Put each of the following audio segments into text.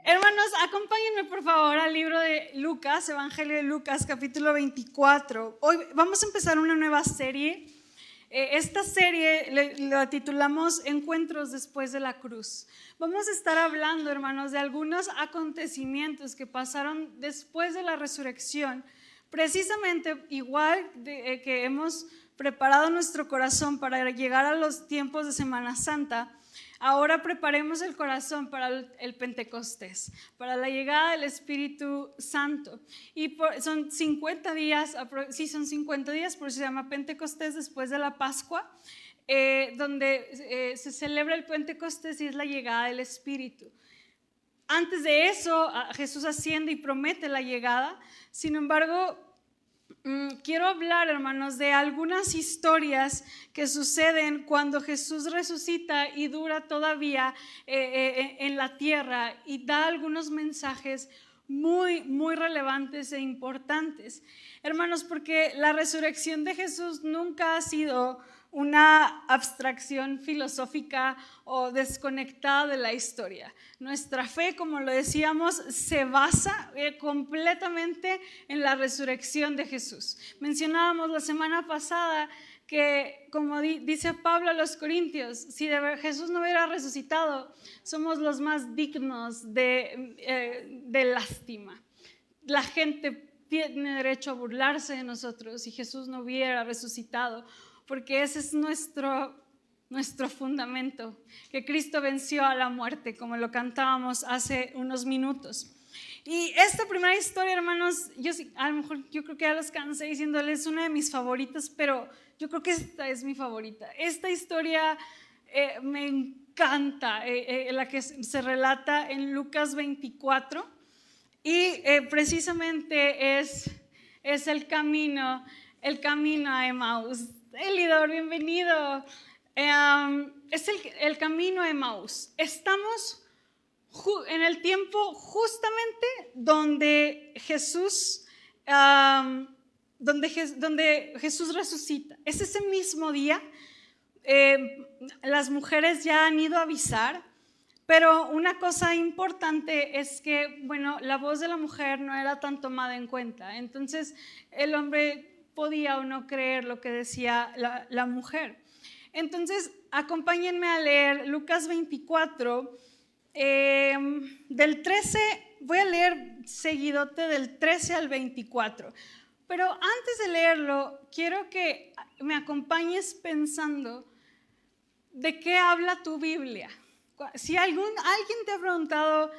Hermanos, acompáñenme por favor al libro de Lucas, Evangelio de Lucas, capítulo 24. Hoy vamos a empezar una nueva serie. Esta serie la titulamos Encuentros después de la cruz. Vamos a estar hablando, hermanos, de algunos acontecimientos que pasaron después de la resurrección, precisamente igual que hemos preparado nuestro corazón para llegar a los tiempos de Semana Santa. Ahora preparemos el corazón para el Pentecostés, para la llegada del Espíritu Santo. Y son 50 días, son 50 días, por eso se llama Pentecostés después de la Pascua, donde se celebra el Pentecostés y es la llegada del Espíritu. Antes de eso, Jesús asciende y promete la llegada. Sin embargo, quiero hablar, hermanos, de algunas historias que suceden cuando Jesús resucita y dura todavía en la tierra y da algunos mensajes muy, muy relevantes e importantes. Hermanos, porque la resurrección de Jesús nunca ha sido una abstracción filosófica o desconectada de la historia. Nuestra fe, como lo decíamos, se basa completamente en la resurrección de Jesús. Mencionábamos la semana pasada que, como dice Pablo a los Corintios, si Jesús no hubiera resucitado, somos los más dignos de lástima. La gente tiene derecho a burlarse de nosotros si Jesús no hubiera resucitado, porque ese es nuestro fundamento, que Cristo venció a la muerte, como lo cantábamos hace unos minutos. Y esta primera historia, hermanos, a lo mejor yo creo que ya los cansé diciéndoles, es una de mis favoritas, pero yo creo que esta es mi favorita. Esta historia me encanta, la que se relata en Lucas 24, y precisamente es el camino a Emaús. Elidor, bienvenido. Es el camino a Emaús. Estamos en el tiempo justamente donde Jesús resucita. Es ese mismo día. Las mujeres ya han ido a avisar, pero una cosa importante es que, bueno, la voz de la mujer no era tan tomada en cuenta. Entonces, el hombre podía o no creer lo que decía la mujer. Entonces, acompáñenme a leer Lucas 24, del 13, voy a leer seguidote del 13 al 24. Pero antes de leerlo, quiero que me acompañes pensando de qué habla tu Biblia. Si alguien te ha preguntado,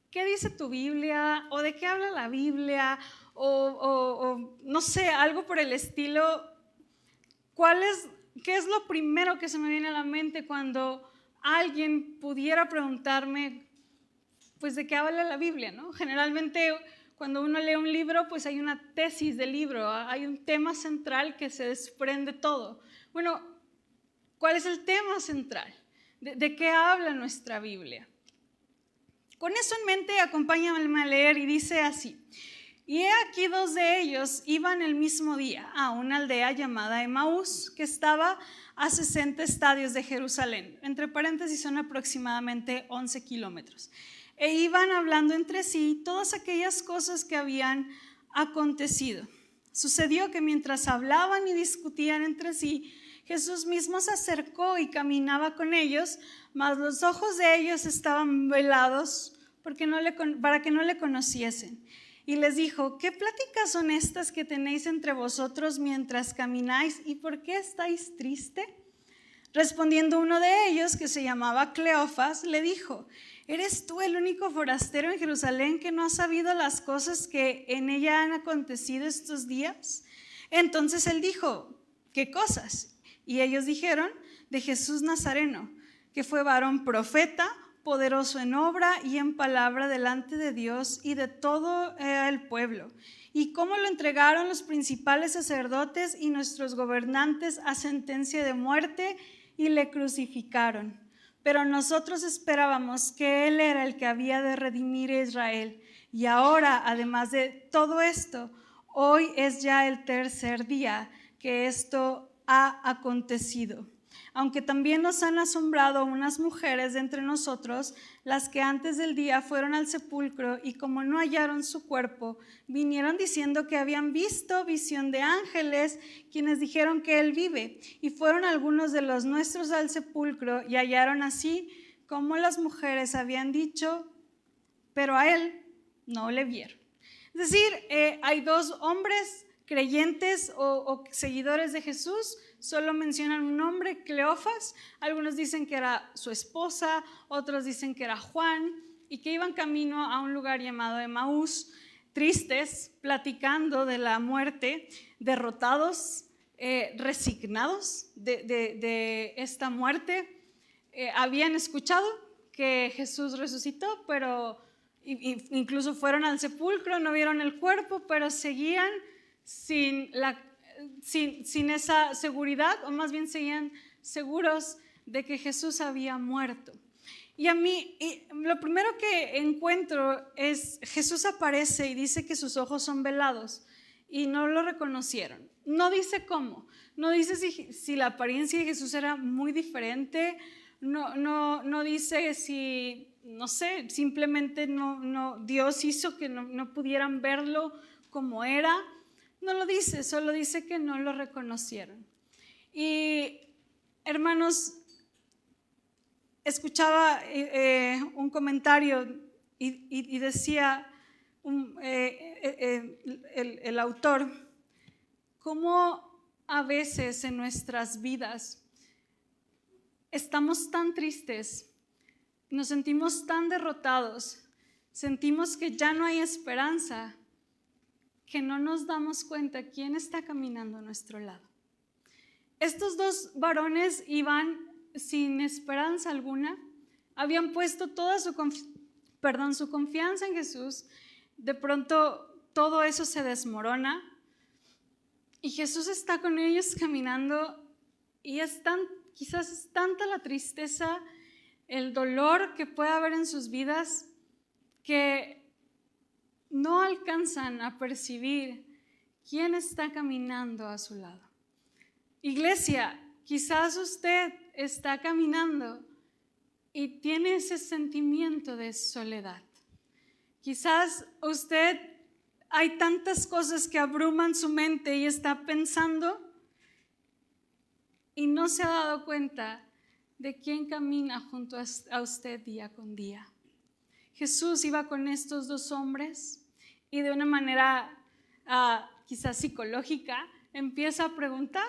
¿qué dice tu Biblia? ¿O de qué habla la Biblia? O no sé, algo por el estilo. ¿Qué es lo primero que se me viene a la mente cuando alguien pudiera preguntarme, pues, de qué habla la Biblia, ¿no? Generalmente, cuando uno lee un libro, pues hay una tesis del libro, hay un tema central que se desprende todo. Bueno, ¿cuál es el tema central? ¿De qué habla nuestra Biblia? Con eso en mente, acompáñame a leer y dice así. Y he aquí dos de ellos iban el mismo día a una aldea llamada Emaús, que estaba a 60 estadios de Jerusalén. Entre paréntesis son aproximadamente 11 kilómetros. E iban hablando entre sí todas aquellas cosas que habían acontecido. Sucedió que mientras hablaban y discutían entre sí, Jesús mismo se acercó y caminaba con ellos, mas los ojos de ellos estaban velados para que no le conociesen. Y les dijo, ¿qué pláticas son estas que tenéis entre vosotros mientras camináis? ¿Y por qué estáis tristes? Respondiendo uno de ellos, que se llamaba Cleofas, le dijo, ¿eres tú el único forastero en Jerusalén que no ha sabido las cosas que en ella han acontecido estos días? Entonces él dijo, ¿qué cosas? Y ellos dijeron, de Jesús Nazareno, que fue varón profeta, poderoso en obra y en palabra delante de Dios y de todo el pueblo, y cómo lo entregaron los principales sacerdotes y nuestros gobernantes a sentencia de muerte y le crucificaron. Pero nosotros esperábamos que Él era el que había de redimir a Israel, y ahora, además de todo esto, hoy es ya el tercer día que esto ha acontecido. aunque también nos han asombrado unas mujeres de entre nosotros, las que antes del día fueron al sepulcro y como no hallaron su cuerpo, vinieron diciendo que habían visto visión de ángeles, quienes dijeron que él vive. Y fueron algunos de los nuestros al sepulcro y hallaron así como las mujeres habían dicho, pero a él no le vieron. Es decir, hay dos hombres creyentes o seguidores de Jesús, solo mencionan un nombre, Cleofas. Algunos dicen que era su esposa, otros dicen que era Juan, y que iban camino a un lugar llamado Emaús, tristes, platicando de la muerte, derrotados, resignados de esta muerte. Habían escuchado que Jesús resucitó, pero incluso fueron al sepulcro, no vieron el cuerpo, pero seguían sin esa seguridad, o más bien seguían seguros de que Jesús había muerto. Y a mí, lo primero que encuentro es Jesús aparece y dice que sus ojos son velados y no lo reconocieron. No dice cómo, no dice si la apariencia de Jesús era muy diferente, no dice si, no sé, simplemente Dios hizo que no pudieran verlo como era. No lo dice, solo dice que no lo reconocieron. Y hermanos, escuchaba un comentario y decía el autor, cómo a veces en nuestras vidas estamos tan tristes, nos sentimos tan derrotados, sentimos que ya no hay esperanza, que no nos damos cuenta quién está caminando a nuestro lado. Estos dos varones iban sin esperanza alguna, habían puesto toda su confianza en Jesús. De pronto todo eso se desmorona y Jesús está con ellos caminando y quizás es tanta la tristeza, el dolor que puede haber en sus vidas que no alcanzan a percibir quién está caminando a su lado. Iglesia, quizás usted está caminando y tiene ese sentimiento de soledad. Quizás usted hay tantas cosas que abruman su mente y está pensando y no se ha dado cuenta de quién camina junto a usted día con día. Jesús iba con estos dos hombres y de una manera quizás psicológica empieza a preguntar,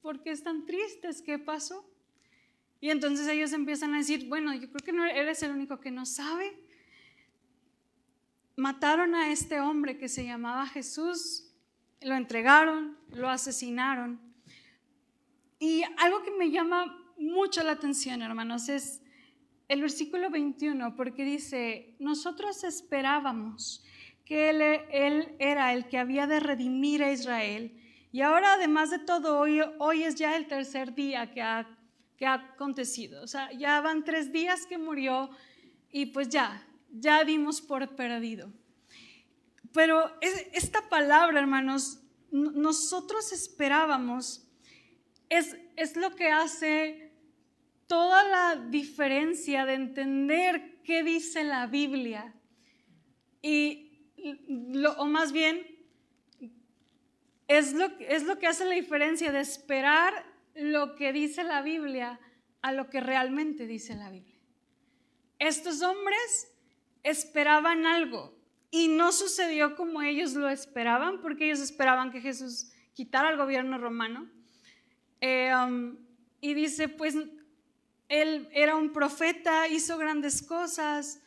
¿por qué están tristes? ¿Qué pasó? Y entonces ellos empiezan a decir, bueno, yo creo que no eres el único que no sabe. Mataron a este hombre que se llamaba Jesús, lo entregaron, lo asesinaron. Y algo que me llama mucho la atención, hermanos, es el versículo 21, porque dice, nosotros esperábamos que él era el que había de redimir a Israel, y ahora además de todo, hoy es ya el tercer día que ha acontecido. O sea, ya van 3 días que murió y pues ya dimos por perdido. Pero esta palabra, hermanos, nosotros esperábamos, es lo que hace toda la diferencia de entender qué dice la Biblia. O más bien, es lo que hace la diferencia de esperar lo que dice la Biblia a lo que realmente dice la Biblia. Estos hombres esperaban algo y no sucedió como ellos lo esperaban, porque ellos esperaban que Jesús quitara el gobierno romano. Y dice, pues él era un profeta, hizo grandes cosas,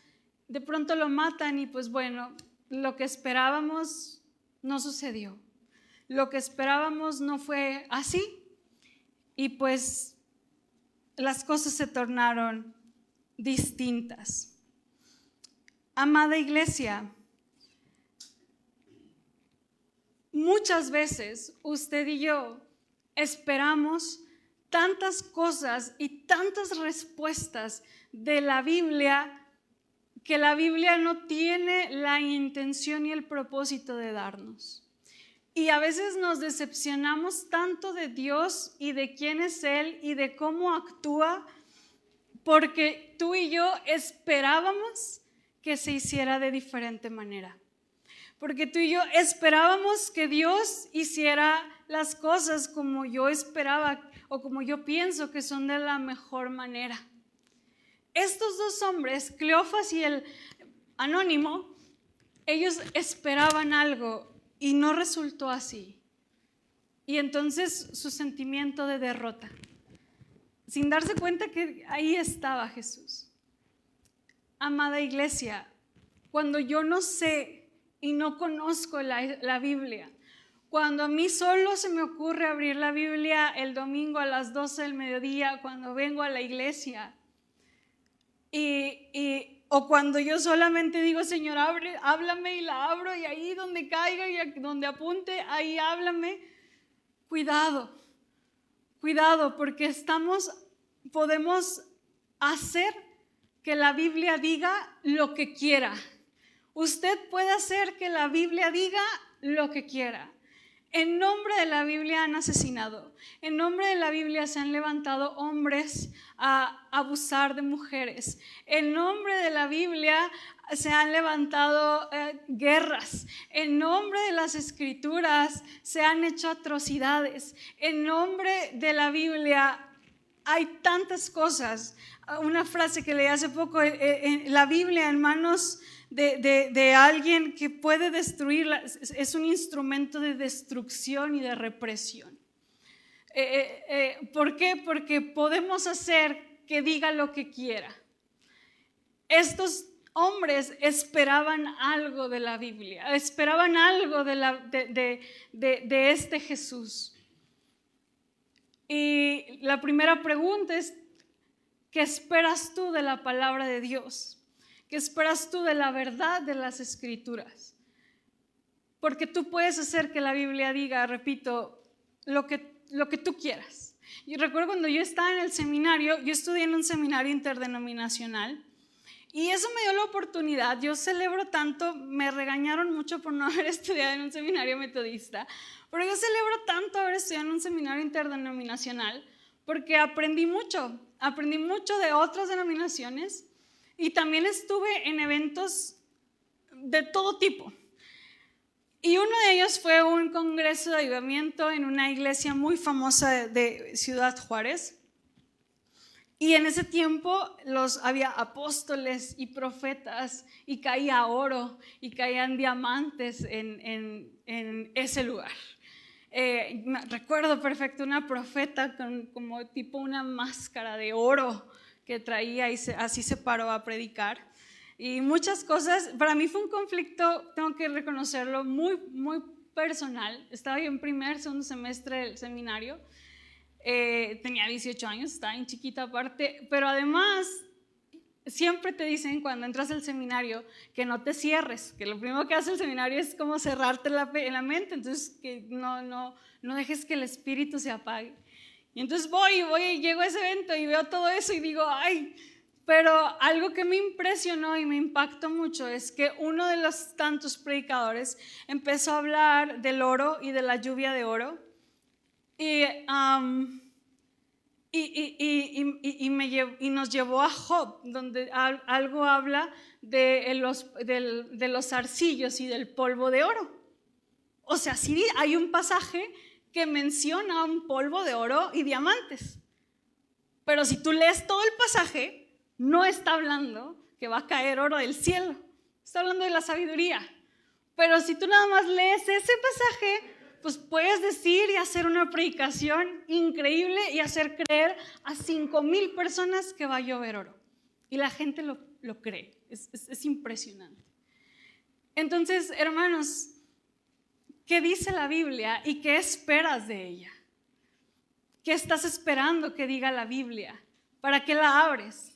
de pronto lo matan y pues bueno, lo que esperábamos no sucedió. Lo que esperábamos no fue así y pues las cosas se tornaron distintas. Amada iglesia, muchas veces usted y yo esperamos tantas cosas y tantas respuestas de la Biblia que la Biblia no tiene la intención y el propósito de darnos. Y a veces nos decepcionamos tanto de Dios y de quién es Él y de cómo actúa, porque tú y yo esperábamos que se hiciera de diferente manera. Porque tú y yo esperábamos que Dios hiciera las cosas como yo esperaba o como yo pienso que son de la mejor manera. Estos dos hombres, Cleofas y el anónimo, ellos esperaban algo y no resultó así. Y entonces su sentimiento de derrota, sin darse cuenta que ahí estaba Jesús. Amada iglesia, cuando yo no sé y no conozco la Biblia, cuando a mí solo se me ocurre abrir la Biblia el domingo a las 12 del mediodía, cuando vengo a la iglesia, o cuando yo solamente digo, Señor, háblame, y la abro, y ahí donde caiga y donde apunte, ahí háblame. Cuidado, porque podemos hacer que la Biblia diga lo que quiera. Usted puede hacer que la Biblia diga lo que quiera. En nombre de la Biblia han asesinado. En nombre de la Biblia se han levantado hombres a abusar de mujeres. En nombre de la Biblia se han levantado guerras. En nombre de las Escrituras se han hecho atrocidades. En nombre de la Biblia hay tantas cosas. Una frase que leí hace poco, la Biblia en manos de alguien que puede destruirla, es un instrumento de destrucción y de represión. ¿Por qué? Porque podemos hacer que diga lo que quiera. Estos hombres esperaban algo de la Biblia, esperaban algo de este Jesús. Y la primera pregunta es, ¿qué esperas tú de la palabra de Dios? ¿Qué esperas tú de la verdad de las Escrituras? Porque tú puedes hacer que la Biblia diga, repito, lo que tú quieras. Yo recuerdo cuando yo estaba en el seminario, yo estudié en un seminario interdenominacional y eso me dio la oportunidad. Yo celebro tanto, me regañaron mucho por no haber estudiado en un seminario metodista, pero yo celebro tanto haber estudiado en un seminario interdenominacional porque aprendí mucho de otras denominaciones. Y también estuve en eventos de todo tipo. Y uno de ellos fue un congreso de avivamiento en una iglesia muy famosa de Ciudad Juárez. Y en ese tiempo había apóstoles y profetas y caía oro y caían diamantes en ese lugar. Recuerdo perfecto una profeta con como tipo una máscara de oro que traía y así se paró a predicar. Y muchas cosas, para mí fue un conflicto, tengo que reconocerlo, muy, muy personal. Estaba yo en segundo semestre del seminario, tenía 18 años, estaba en chiquita aparte, pero además siempre te dicen cuando entras al seminario que no te cierres, que lo primero que hace el seminario es como cerrarte en la mente, entonces que no dejes que el espíritu se apague. Y entonces voy y llego a ese evento y veo todo eso y digo, ay, pero algo que me impresionó y me impactó mucho es que uno de los tantos predicadores empezó a hablar del oro y de la lluvia de oro y nos llevó a Job, donde algo habla de los arcillos y del polvo de oro. O sea, sí hay un pasaje que menciona un polvo de oro y diamantes. Pero si tú lees todo el pasaje, no está hablando que va a caer oro del cielo. Está hablando de la sabiduría. Pero si tú nada más lees ese pasaje, pues puedes decir y hacer una predicación increíble y hacer creer a 5,000 personas que va a llover oro. Y la gente lo cree. Es impresionante. Entonces, hermanos, ¿qué dice la Biblia y qué esperas de ella? ¿Qué estás esperando que diga la Biblia? ¿Para qué la abres?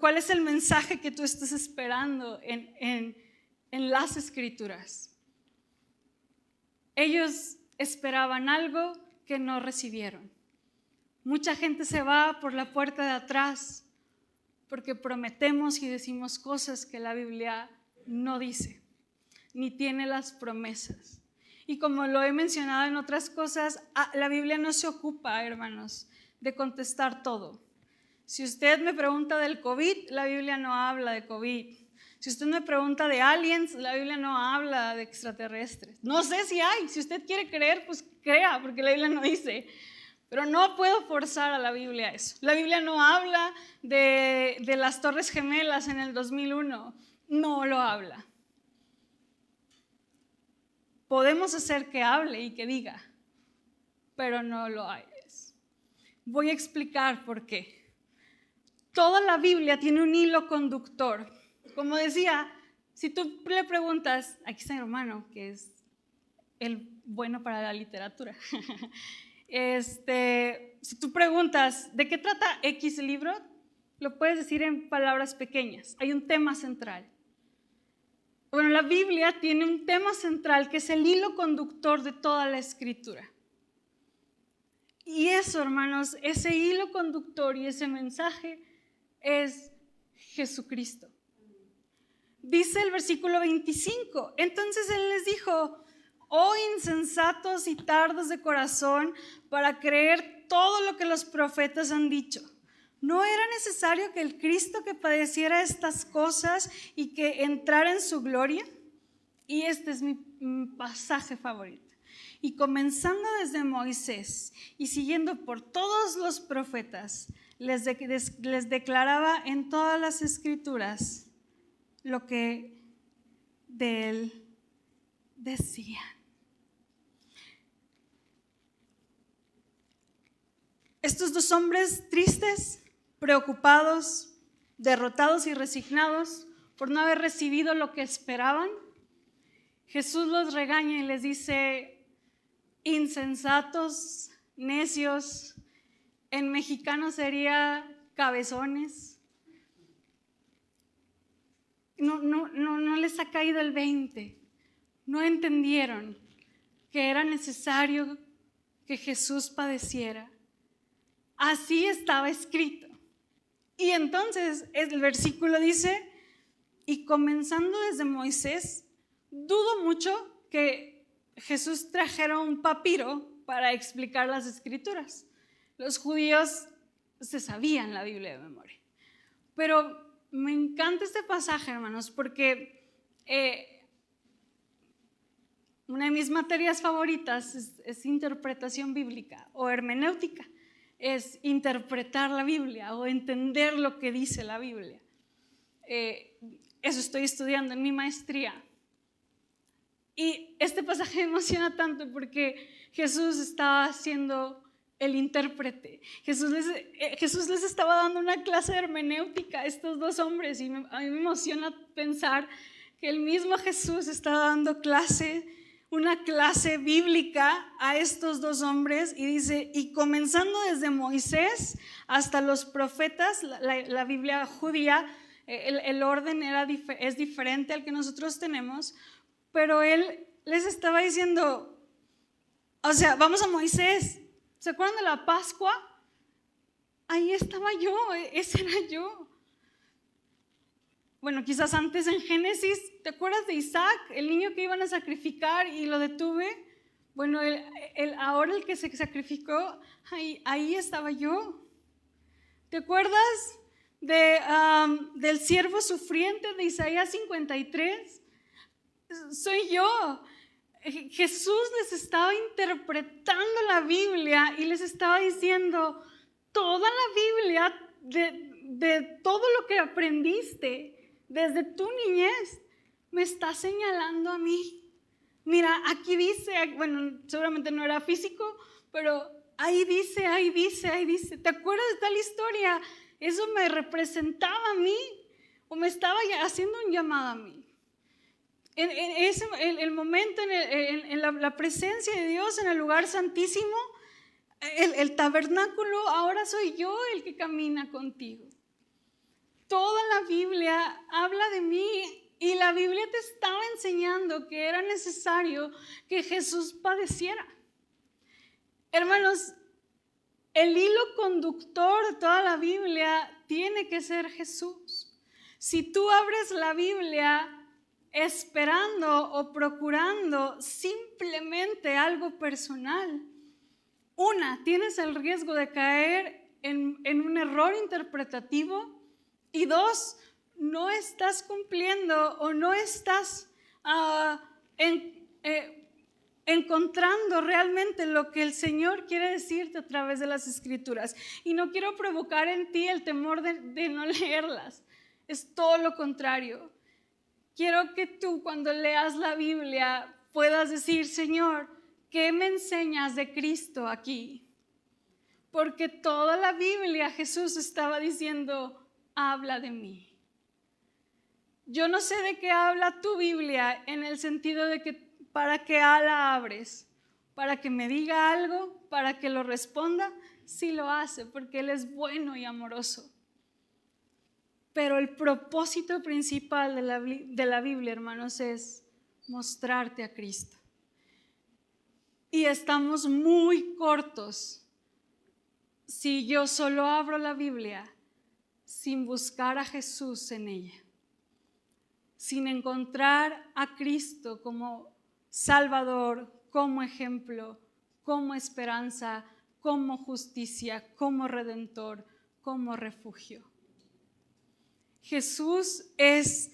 ¿Cuál es el mensaje que tú estás esperando en las Escrituras? Ellos esperaban algo que no recibieron. Mucha gente se va por la puerta de atrás porque prometemos y decimos cosas que la Biblia no dice. ni tiene las promesas. Y como lo he mencionado en otras cosas, la Biblia no se ocupa, hermanos, de contestar todo. Si usted me pregunta del COVID, la Biblia no habla de COVID. Si usted me pregunta de aliens, la Biblia no habla de extraterrestres. No sé si hay. Si usted quiere creer, pues crea, porque la Biblia no dice. Pero no puedo forzar a la Biblia eso. La Biblia no habla de las Torres Gemelas en el 2001. No lo habla. Podemos hacer que hable y que diga, pero no lo es. Voy a explicar por qué. Toda la Biblia tiene un hilo conductor. Como decía, si tú le preguntas, aquí está mi hermano, que es el bueno para la literatura. Si tú preguntas, ¿de qué trata X libro? Lo puedes decir en palabras pequeñas. Hay un tema central. Bueno, la Biblia tiene un tema central que es el hilo conductor de toda la Escritura. Y eso, hermanos, ese hilo conductor y ese mensaje es Jesucristo. Dice el versículo 25, entonces Él les dijo, oh insensatos y tardos de corazón para creer todo lo que los profetas han dicho. ¿No era necesario que el Cristo que padeciera estas cosas y que entrara en su gloria? Y este es mi pasaje favorito. Y comenzando desde Moisés y siguiendo por todos los profetas, les declaraba en todas las escrituras lo que de él decían. Estos dos hombres tristes, preocupados, derrotados y resignados por no haber recibido lo que esperaban, Jesús los regaña y les dice, insensatos, necios, en mexicano sería cabezones. No les ha caído el 20. No entendieron que era necesario que Jesús padeciera. Así estaba escrito. Y entonces el versículo dice, y comenzando desde Moisés, dudo mucho que Jesús trajera un papiro para explicar las escrituras. Los judíos se sabían la Biblia de memoria. Pero me encanta este pasaje, hermanos, porque una de mis materias favoritas es interpretación bíblica o hermenéutica. Es interpretar la Biblia o entender lo que dice la Biblia. Eso estoy estudiando en mi maestría. Y este pasaje me emociona tanto porque Jesús estaba siendo el intérprete. Jesús les estaba dando una clase de hermenéutica a estos dos hombres y a mí me emociona pensar que el mismo Jesús estaba dando una clase bíblica a estos dos hombres y dice, y comenzando desde Moisés hasta los profetas, la Biblia judía, el orden es diferente al que nosotros tenemos, pero él les estaba diciendo, o sea, vamos a Moisés. ¿Se acuerdan de la Pascua? Ahí estaba yo, ese era yo. Bueno, quizás antes en Génesis, ¿te acuerdas de Isaac, el niño que iban a sacrificar y lo detuve? Bueno, ahora el que se sacrificó, ahí estaba yo. ¿Te acuerdas del siervo sufriente de Isaías 53? Soy yo. Jesús les estaba interpretando la Biblia y les estaba diciendo, toda la Biblia, de todo lo que aprendiste desde tu niñez, me está señalando a mí. Mira, aquí dice, bueno, seguramente no era físico, pero ahí dice. ¿Te acuerdas de tal historia? Eso me representaba a mí o me estaba haciendo un llamado a mí. En el momento, en la presencia de Dios, en el lugar santísimo, el tabernáculo, ahora soy yo el que camina contigo. Toda la Biblia habla de mí y la Biblia te estaba enseñando que era necesario que Jesús padeciera. Hermanos, el hilo conductor de toda la Biblia tiene que ser Jesús. Si tú abres la Biblia esperando o procurando simplemente algo personal, tienes el riesgo de caer en un error interpretativo, y dos, no estás cumpliendo o no estás encontrando realmente lo que el Señor quiere decirte a través de las Escrituras. Y no quiero provocar en ti el temor de no leerlas, es todo lo contrario. Quiero que tú, cuando leas la Biblia, puedas decir: Señor, ¿qué me enseñas de Cristo aquí? Porque toda la Biblia Jesús estaba diciendo: habla de mí. Yo no sé de qué habla tu Biblia, en el sentido de que para qué la abres, para que me diga algo, para que lo responda. Sí lo hace, porque Él es bueno y amoroso. Pero el propósito principal de la Biblia, hermanos, es mostrarte a Cristo. Y estamos muy cortos si yo solo abro la Biblia sin buscar a Jesús en ella, sin encontrar a Cristo como Salvador, como ejemplo, como esperanza, como justicia, como Redentor, como refugio. Jesús es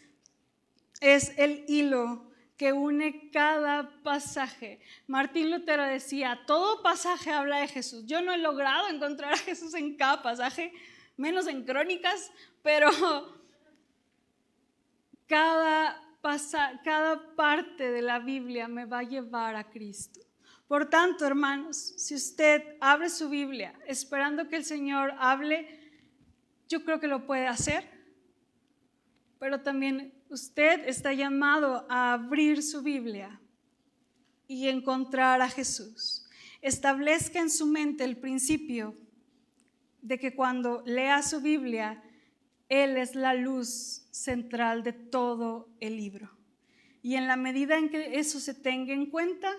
el hilo que une cada pasaje. Martín Lutero decía: todo pasaje habla de Jesús. Yo no he logrado encontrar a Jesús en cada pasaje, menos en Crónicas, pero cada parte de la Biblia me va a llevar a Cristo. Por tanto, hermanos, si usted abre su Biblia esperando que el Señor hable, yo creo que lo puede hacer, pero también usted está llamado a abrir su Biblia y encontrar a Jesús. Establezca en su mente el principio de que cuando lea su Biblia, Él es la luz central de todo el libro. Y en la medida en que eso se tenga en cuenta,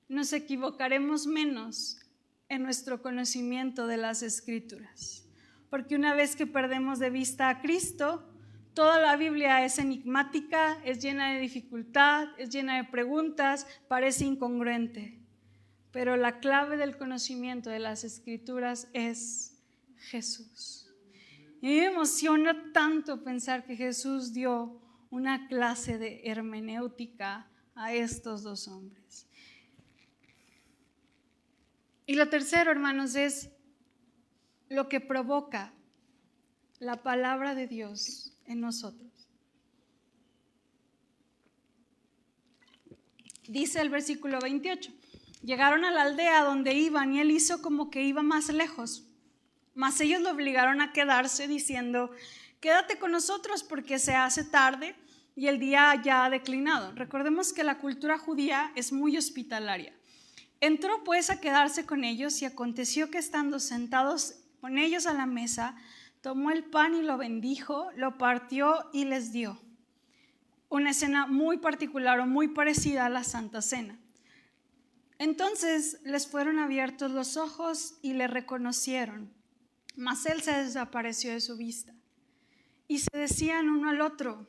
nos equivocaremos menos en nuestro conocimiento de las Escrituras. Porque una vez que perdemos de vista a Cristo, toda la Biblia es enigmática, es llena de dificultad, es llena de preguntas, parece incongruente. Pero la clave del conocimiento de las Escrituras es Jesús. Y me emociona tanto pensar que Jesús dio una clase de hermenéutica a estos dos hombres. Y lo tercero, hermanos, es lo que provoca la palabra de Dios en nosotros. Dice el versículo 28: llegaron a la aldea donde iban y él hizo como que iba más lejos, mas ellos lo obligaron a quedarse diciendo: quédate con nosotros porque se hace tarde y el día ya ha declinado. Recordemos que la cultura judía es muy hospitalaria. Entró pues a quedarse con ellos, y aconteció que estando sentados con ellos a la mesa, tomó el pan y lo bendijo, lo partió y les dio. Una escena muy particular o muy parecida a la Santa Cena. Entonces les fueron abiertos los ojos y le reconocieron, mas él se desapareció de su vista. Y se decían uno al otro: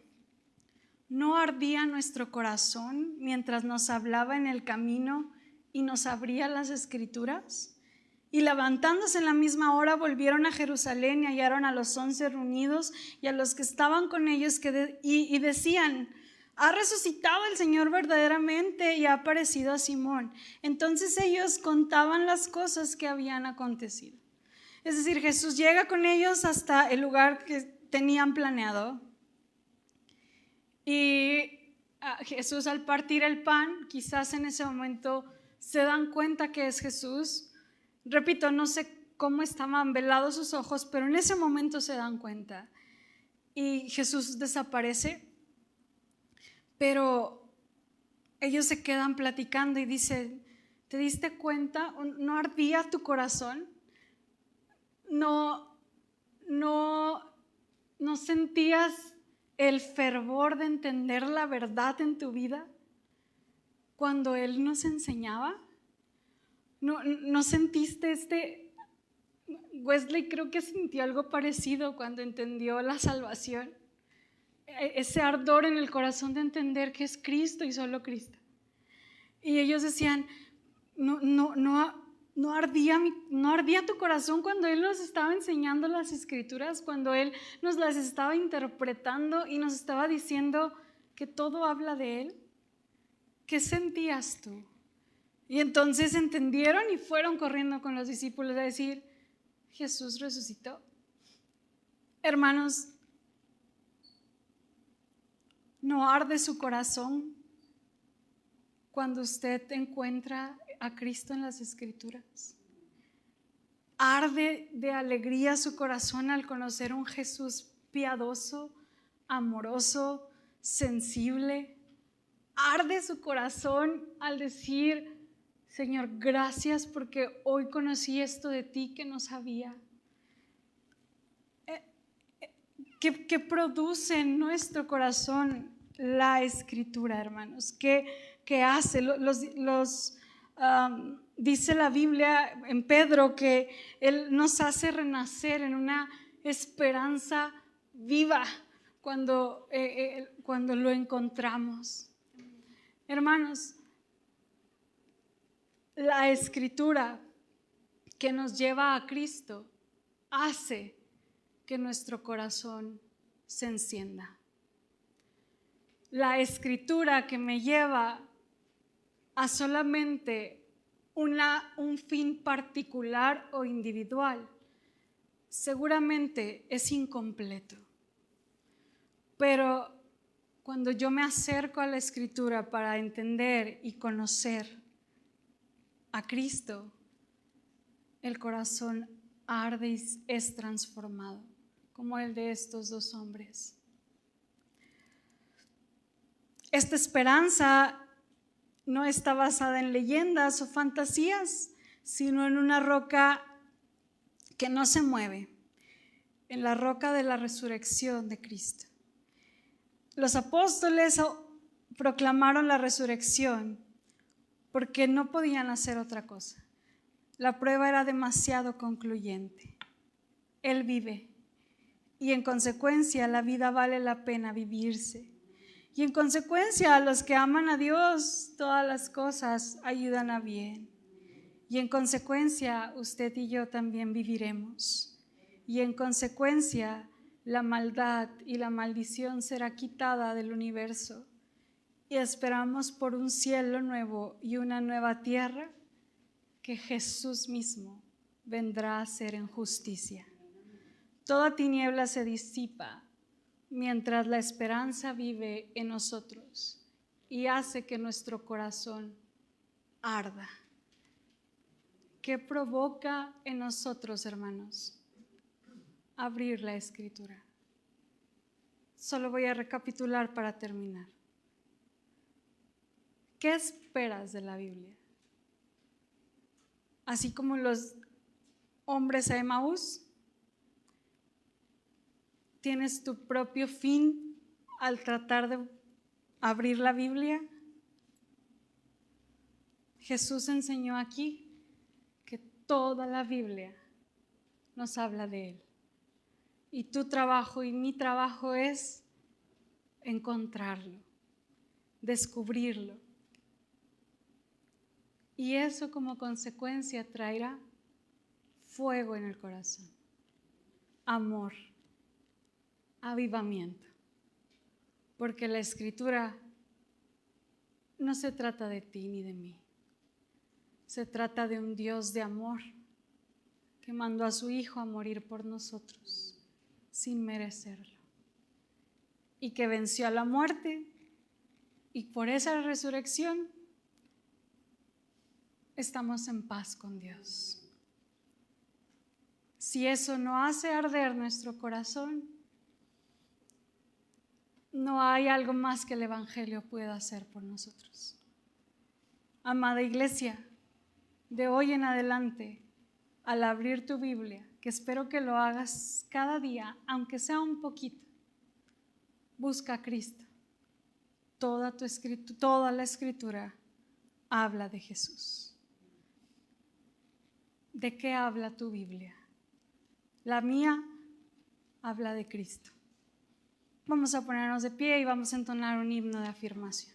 ¿no ardía nuestro corazón mientras nos hablaba en el camino y nos abría las Escrituras? Y levantándose en la misma hora volvieron a Jerusalén y hallaron a los 11 reunidos y a los que estaban con ellos y decían: ha resucitado el Señor verdaderamente y ha aparecido a Simón. Entonces ellos contaban las cosas que habían acontecido. Es decir, Jesús llega con ellos hasta el lugar que tenían planeado. Y Jesús, al partir el pan, quizás en ese momento se dan cuenta que es Jesús. Repito, no sé cómo estaban velados sus ojos, pero en ese momento se dan cuenta. Y Jesús desaparece, pero ellos se quedan platicando y dice: ¿te diste cuenta? ¿No ardía tu corazón? ¿No sentías el fervor de entender la verdad en tu vida cuando Él nos enseñaba? ¿No sentiste Wesley creo que sintió algo parecido cuando entendió la salvación. ese ardor en el corazón de entender que es Cristo y solo Cristo. Y ellos decían, no ardía tu corazón cuando Él nos estaba enseñando las Escrituras, cuando Él nos las estaba interpretando y nos estaba diciendo que todo habla de Él. ¿Qué sentías tú? Y entonces entendieron y fueron corriendo con los discípulos a decir, Jesús resucitó. Hermanos, ¿no arde su corazón cuando usted encuentra a Cristo en las Escrituras? ¿Arde de alegría su corazón al conocer un Jesús piadoso, amoroso, sensible? ¿Arde su corazón al decir, Señor, gracias porque hoy conocí esto de ti que no sabía? ¿Qué produce en nuestro corazón la Escritura, hermanos? ¿Qué hace? Dice la Biblia en Pedro que Él nos hace renacer en una esperanza viva cuando lo encontramos. Hermanos, la Escritura que nos lleva a Cristo hace que nuestro corazón se encienda. La Escritura que me lleva a solamente un fin particular o individual, seguramente es incompleto. Pero cuando yo me acerco a la Escritura para entender y conocer a Cristo, el corazón arde y es transformado, como el de estos dos hombres. Esta esperanza no está basada en leyendas o fantasías, sino en una roca que no se mueve, en la roca de la resurrección de Cristo. Los apóstoles proclamaron la resurrección porque no podían hacer otra cosa. La prueba era demasiado concluyente. Él vive y en consecuencia la vida vale la pena vivirse. Y en consecuencia a los que aman a Dios todas las cosas ayudan a bien. Y en consecuencia usted y yo también viviremos. Y en consecuencia la maldad y la maldición será quitada del universo. Y esperamos por un cielo nuevo y una nueva tierra que Jesús mismo vendrá a hacer en justicia. Toda tiniebla se disipa mientras la esperanza vive en nosotros y hace que nuestro corazón arda. ¿Qué provoca en nosotros, hermanos? Abrir la Escritura. Solo voy a recapitular para terminar. ¿Qué esperas de la Biblia? Así como los hombres a Emaús, ¿tienes tu propio fin al tratar de abrir la Biblia? Jesús enseñó aquí que toda la Biblia nos habla de Él. Y tu trabajo y mi trabajo es encontrarlo, descubrirlo. Y eso como consecuencia traerá fuego en el corazón, amor, avivamiento. Porque la Escritura no se trata de ti ni de mí. Se trata de un Dios de amor que mandó a su Hijo a morir por nosotros sin merecerlo. Y que venció a la muerte y por esa resurrección estamos en paz con Dios. Si eso no hace arder nuestro corazón, no hay algo más que el Evangelio pueda hacer por nosotros. Amada iglesia, de hoy en adelante, al abrir tu Biblia, que espero que lo hagas cada día, aunque sea un poquito, busca a Cristo. Toda la Escritura habla de Jesús. ¿De qué habla tu Biblia? La mía habla de Cristo. Vamos a ponernos de pie y vamos a entonar un himno de afirmación.